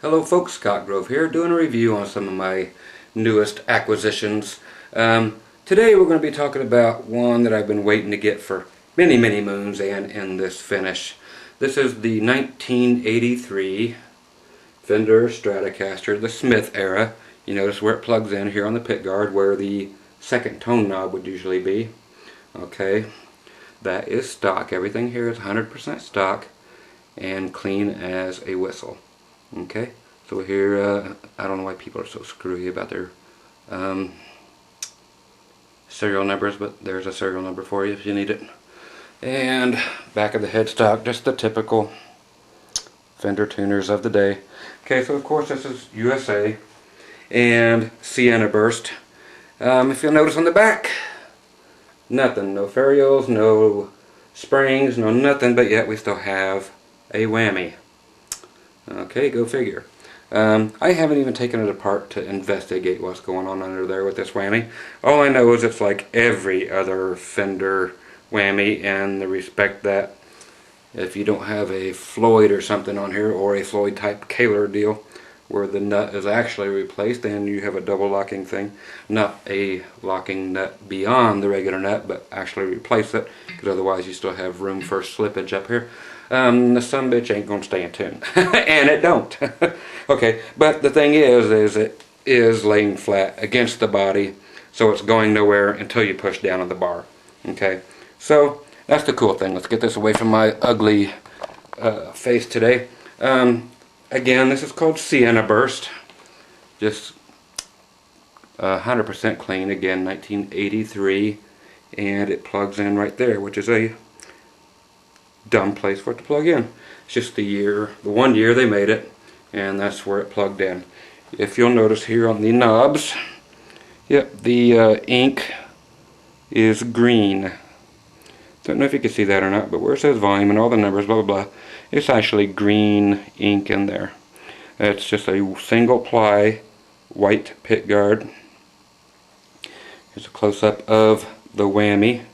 Hello folks, Scott Grove here, doing a review on some of my newest acquisitions. Today we're going to be talking about one that I've been waiting to get for many moons, and in this finish. This is the 1983 Fender Stratocaster, the Smith era. You notice where it plugs in here on the pickguard, where the second tone knob would usually be. Okay, that is stock. Everything here is 100% stock and clean as a whistle. Okay, so here, I don't know why people are so screwy about their serial numbers, but there's a serial number for you if you need it. And back of the headstock, just the typical Fender tuners of the day. Okay, so of course this is USA and Sienna Burst. If you'll notice on the back, nothing, no ferrules, no springs, no nothing, but yet we still have a whammy. Okay, go figure. I haven't even taken it apart to investigate what's going on under there with this whammy. All I know is it's like every other Fender whammy, in the respect that if you don't have a Floyd or something on here, or a Floyd type Kaler deal where the nut is actually replaced and you have a double locking thing, not a locking nut beyond the regular nut, but actually replace it, because otherwise you still have room for slippage up here. The sumbitch ain't gonna stay in tune. And it don't. Okay, but the thing is it is laying flat against the body, so it's going nowhere until you push down on the bar. Okay, so that's the cool thing. Let's get this away from my ugly face today. Again, this is called Sienna Burst. Just 100% clean. Again, 1983, and it plugs in right there, which is a dumb place for it to plug in. It's just the 1 year they made it, and that's where it plugged in. If you'll notice here on the knobs, yep, the ink is green. Don't know if you can see that or not, but where it says volume and all the numbers, blah blah blah, it's actually green ink in there. It's just a single ply white pickguard. Here's a close-up of the whammy.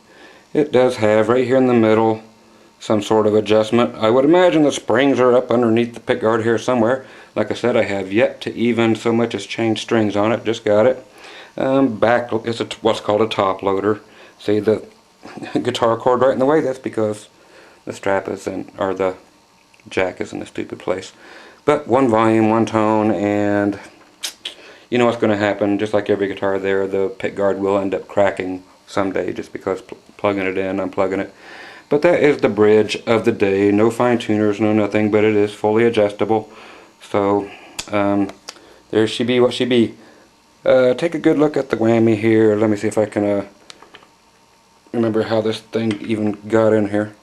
It does have right here in the middle some sort of adjustment. I would imagine the springs are up underneath the pickguard here somewhere. Like I said, I have yet to even so much as change strings on it. Just got it. Back is what's called a top loader. See the guitar cord right in the way? That's because the strap is in, or the jack is in a stupid place. But one volume, one tone, and you know what's going to happen. Just like every guitar there, the pickguard will end up cracking someday just because plugging it in, unplugging it. But that is the bridge of the day. No fine tuners, no nothing, but it is fully adjustable. So there she be, what she be. Take a good look at the whammy here. Let me see if I can remember how this thing even got in here.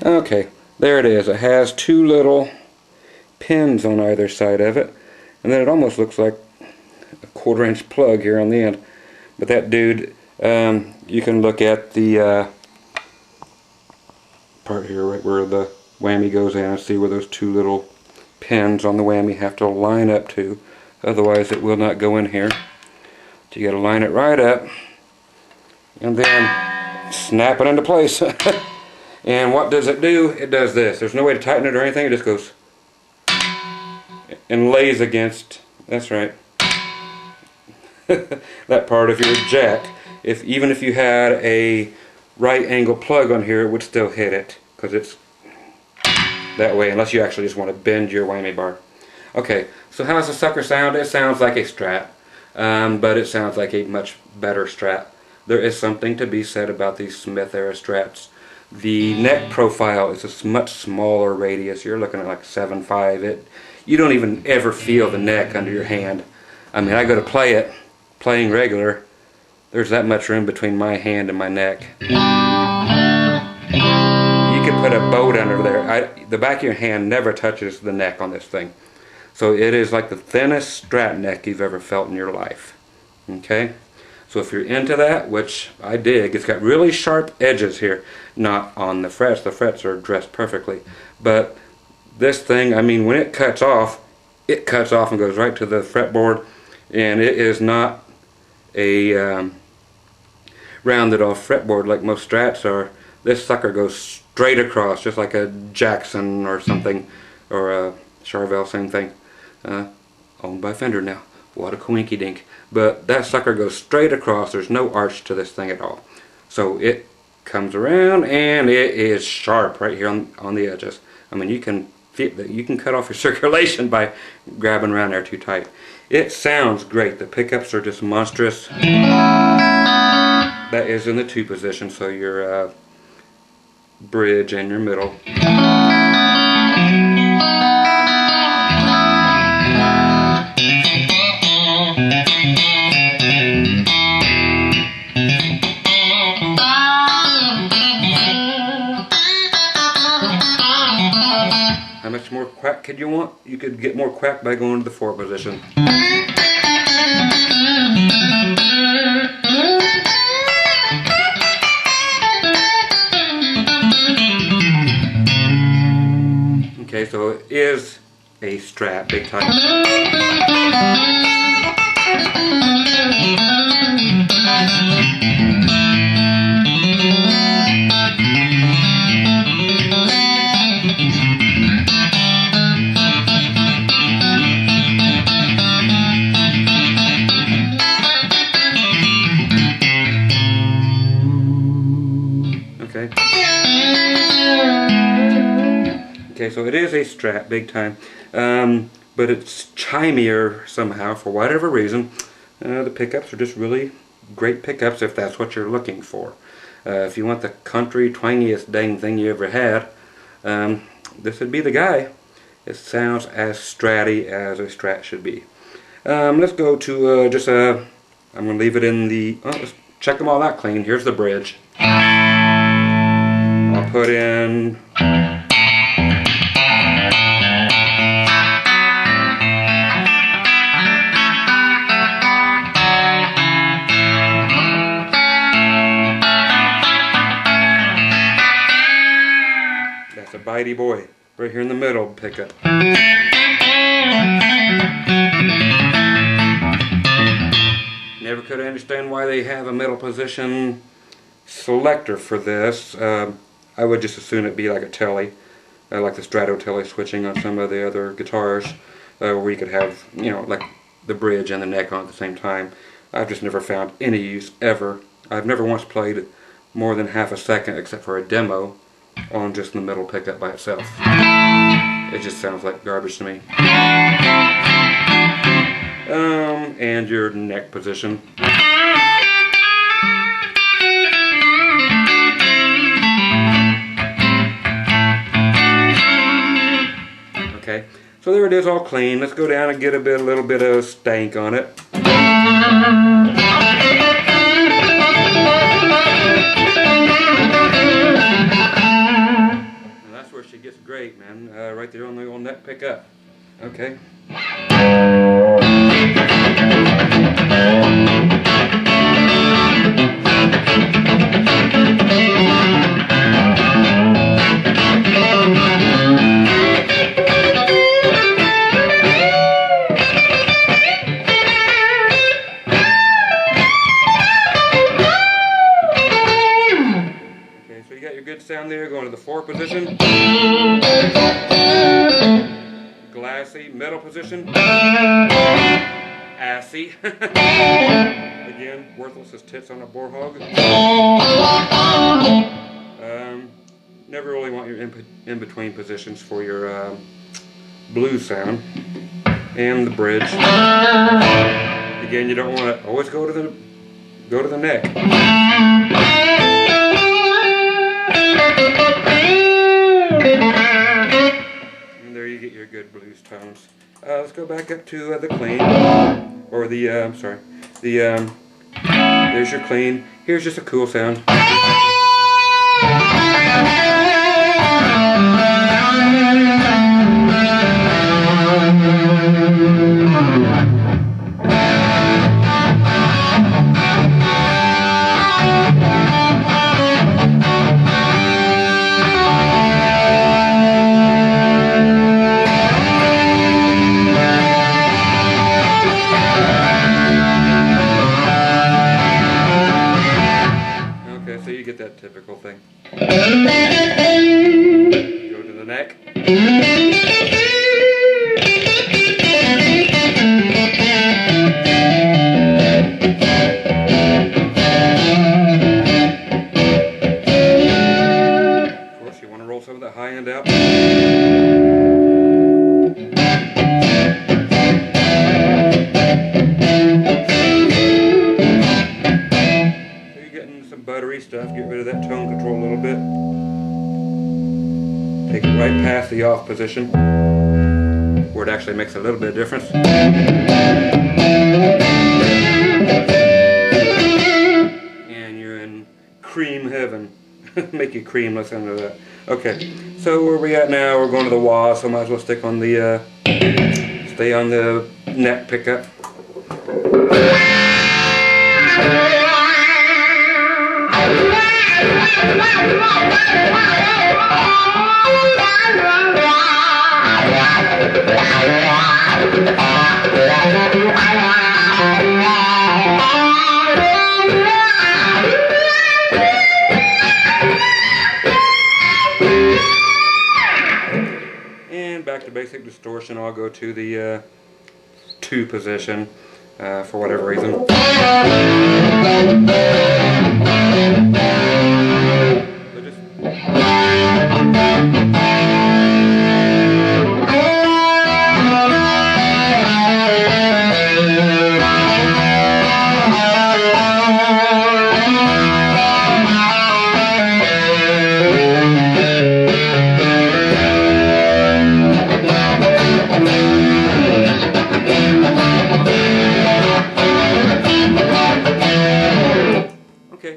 Okay, there it is. It has two little pins on either side of it, and then it almost looks like a 1/4 inch plug here on the end. But that dude, you can look at the part here right where the whammy goes in and see where those two little pins on the whammy have to line up to, otherwise it will not go in here. So you got to line it right up and then snap it into place. And what does it do? It does this. There's no way to tighten it or anything. It just goes and lays against, that's right, that part of your jack. Even if you had a right angle plug on here, it would still hit it, because it's that way, unless you actually just want to bend your whammy bar. Okay, so how does the sucker sound? It sounds like a Strat, but it sounds like a much better Strat. There is something to be said about these Smith era Strats. The neck profile is a much smaller radius. You're looking at like 7.5. You don't even ever feel the neck under your hand. I mean, I go to play it, playing regular, there's that much room between my hand and my neck. You could put a boat under there. The back of your hand never touches the neck on this thing. So it is like the thinnest Strat neck you've ever felt in your life. Okay? So if you're into that, which I dig, it's got really sharp edges here. Not on the frets. The frets are dressed perfectly. But this thing, I mean, when it cuts off and goes right to the fretboard. And it is not a rounded off fretboard like most Strats are. This sucker goes straight across, just like a Jackson or something, or a Charvel, same thing. Owned by Fender now. What a coinky dink. But that sucker goes straight across. There's no arch to this thing at all. So it comes around and it is sharp right here on the edges. I mean, you can feel that you can cut off your circulation by grabbing around there too tight. It sounds great. The pickups are just monstrous. That is in the 2 position, so your bridge and your middle. How much more quack could you want? You could get more quack by going to the 4 position. Okay, so it is a Strat, big time. Okay, so it is a Strat, big time, but it's chimier somehow for whatever reason. The pickups are just really great pickups if that's what you're looking for. If you want the country twangiest dang thing you ever had, this would be the guy. It sounds as Stratty as a Strat should be. Let's go to I'm going to leave it in the, let's check them all out clean. Here's the bridge. I'll put in that's a bitey boy right here in the middle pickup. Never could understand why they have a middle position selector for this. I would just assume it'd be like a telly, like the Strato telly switching on some of the other guitars, where you could have, you know, like the bridge and the neck on at the same time. I've just never found any use ever. I've never once played more than half a second except for a demo on just the middle pickup by itself. It just sounds like garbage to me. And your neck position. Okay, so there it is, all clean. Let's go down and get a little bit of stank on it. And that's where she gets great, man. Right there on the old neck pickup. Okay. Sound there, going to the 4 position. Glassy, middle position. Assy. Again, worthless as tits on a boar hog. Never really want your in-between positions for your blues sound. And the bridge. Again, you don't want to always go to the neck. And there you get your good blues tones. Let's go back up to the clean, or the, there's your clean. Here's just a cool sound. That typical thing. Go to the neck. the off position, where it actually makes a little bit of difference. And you're in cream heaven. Make you cream, listen to that. Okay, so where we at now? We're going to the wah, so might as well stick on the, stay on the neck pickup. And back to basic distortion, I'll go to the 2 position for whatever reason. So just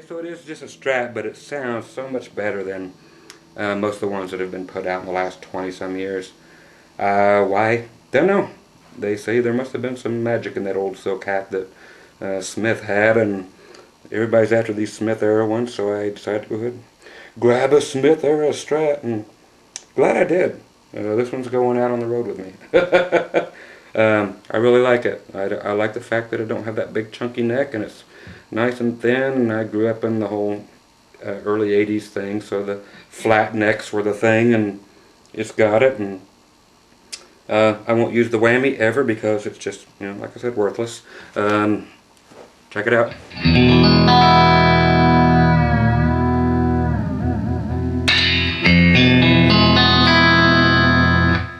so it is just a Strat, but it sounds so much better than most of the ones that have been put out in the last 20-some years. Why? Don't know. They say there must have been some magic in that old silk hat that Smith had, and everybody's after these Smith era ones, so I decided to go ahead and grab a Smith era Strat, and glad I did. This one's going out on the road with me. I really like it. I like the fact that it don't have that big chunky neck, and it's nice and thin, and I grew up in the whole early 80s thing, so the flat necks were the thing, and it's got it, and I won't use the whammy ever because it's just, you know, like I said, worthless. Check it out.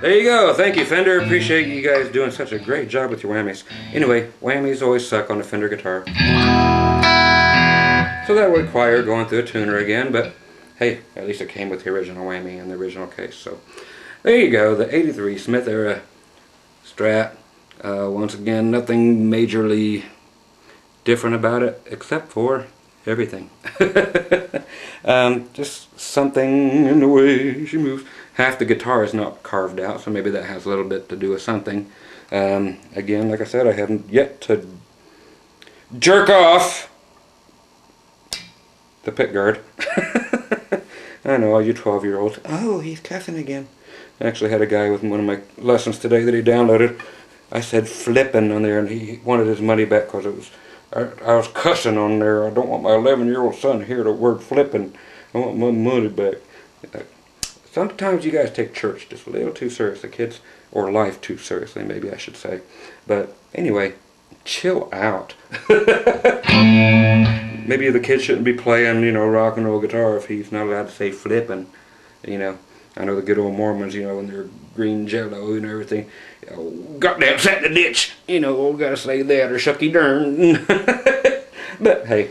There you go. Thank you, Fender. Appreciate you guys doing such a great job with your whammies. Anyway, whammies always suck on a Fender guitar. So that would require going through a tuner again, but hey, at least it came with the original whammy in the original case. So there you go, the 83 Smith era Strat. Once again, nothing majorly different about it except for everything. Just something in the way she moves. Half the guitar is not carved out, so maybe that has a little bit to do with something. Again, like I said, I haven't yet to jerk off the pick guard. I know, all you 12-year-olds. Oh, he's cussing again. I actually had a guy with one of my lessons today that he downloaded. I said flipping on there, and he wanted his money back because it was I was cussing on there. I don't want my 11-year-old son to hear the word flipping. I want my money back. Sometimes you guys take church just a little too seriously, kids, or life too seriously, maybe I should say. But anyway, chill out. Maybe the kid shouldn't be playing, you know, rock and roll guitar if he's not allowed to say flipping. You know, I know the good old Mormons, you know, in their green jello and everything. Oh, goddamn, sat in the ditch. You know, gotta say that or shucky darn. But hey,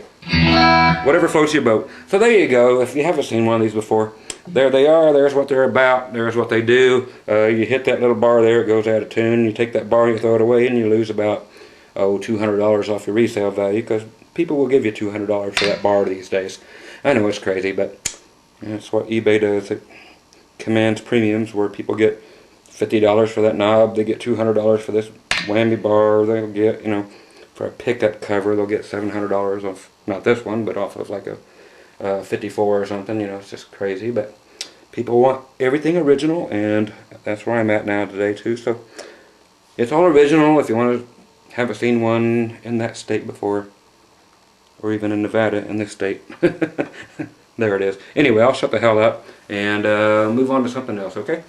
whatever floats your boat. So there you go. If you haven't seen one of these before, there they are. There's what they're about. There's what they do. You hit that little bar there, it goes out of tune. You take that bar and you throw it away, and you lose about $200 off your resale value, because people will give you $200 for that bar these days. I know it's crazy, but that's what eBay does. It commands premiums where people get $50 for that knob. They get $200 for this whammy bar. They'll get, you know, for a pickup cover, they'll get $700 off, not this one, but off of like a 54 or something. You know, it's just crazy, but people want everything original, and that's where I'm at now today too. So it's all original. If you want to haven't seen one in that state before, or even in Nevada in this state, there it is. Anyway, I'll shut the hell up and move on to something else, okay?